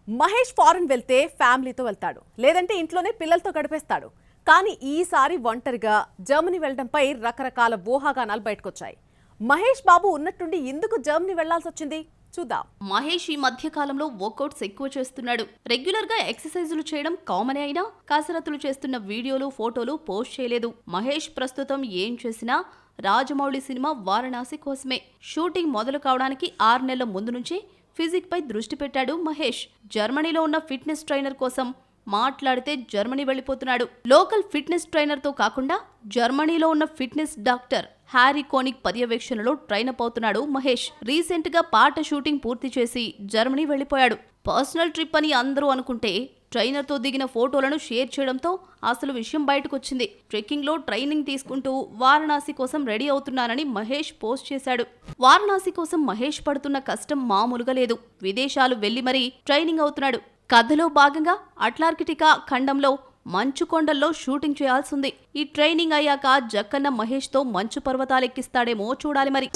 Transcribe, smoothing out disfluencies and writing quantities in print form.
Mahesh foreign వెళ్తే ఫ్యామిలీతో వెళ్తాడు, లేదంటే ఇంట్లోనే పిల్లలతో గడిపేస్తాడు. కానీ ఈసారి ఒంటరిగా జర్మనీ వెళ్లడంపై రకరకాల ఊహాగానాలు బయటకొచ్చాయి. మహేష్ బాబు ఉన్నట్టుండి ఎందుకు జర్మనీ వెళ్లాల్సి వచ్చింది చూద్దాం. మహేష్ ఈ మధ్య కాలంలో వర్కౌట్స్ ఎక్కువ చేస్తున్నాడు. రెగ్యులర్ గా ఎక్సర్సైజులు చేయడం కామనే అయినా కసరత్తులు చేస్తున్న వీడియోలు ఫోటోలు పోస్ట్ చేయలేదు. మహేష్ ప్రస్తుతం ఏం చేసినా రాజమౌళి సినిమా వారణాసి కోసమే. షూటింగ్ మొదలు కావడానికి 6 నెలల ముందు నుంచే ఫిజిక్ పై దృష్టి పెట్టాడు మహేష్. జర్మనీలో ఉన్న ఫిట్నెస్ ట్రైనర్ కోసం మాట్లాడితే జర్మనీ వెళ్లిపోతున్నాడు. లోకల్ ఫిట్నెస్ ట్రైనర్ తో కాకుండా జర్మనీలో ఉన్న ఫిట్నెస్ డాక్టర్ హ్యారీ కోనిక్ పర్యవేక్షణలో ట్రైనప్ అవుతున్నాడు మహేష్. రీసెంట్ గా పాట షూటింగ్ పూర్తి చేసి జర్మనీ వెళ్లిపోయాడు. పర్సనల్ ట్రిప్ అని అందరూ అనుకుంటే ట్రైనర్ తో దిగిన ఫోటోలను షేర్ చేయడంతో అసలు విషయం బయటకొచ్చింది. ట్రెక్కింగ్ లో ట్రైనింగ్ తీసుకుంటూ వారణాసి కోసం రెడీ అవుతున్నానని మహేష్ పోస్ట్ చేశాడు. వారణాసి కోసం మహేష్ పడుతున్న కష్టం మామూలుగా లేదు. విదేశాలు వెళ్లి మరీ ట్రైనింగ్ అవుతున్నాడు. కథలో భాగంగా అట్లాంటికా ఖండంలో మంచు కొండల్లో షూటింగ్ చేయాల్సింది. ఈ ట్రైనింగ్ అయ్యాక జక్కన్న మహేష్ తో మంచు పర్వతాలెక్కిస్తాడేమో చూడాలి మరి.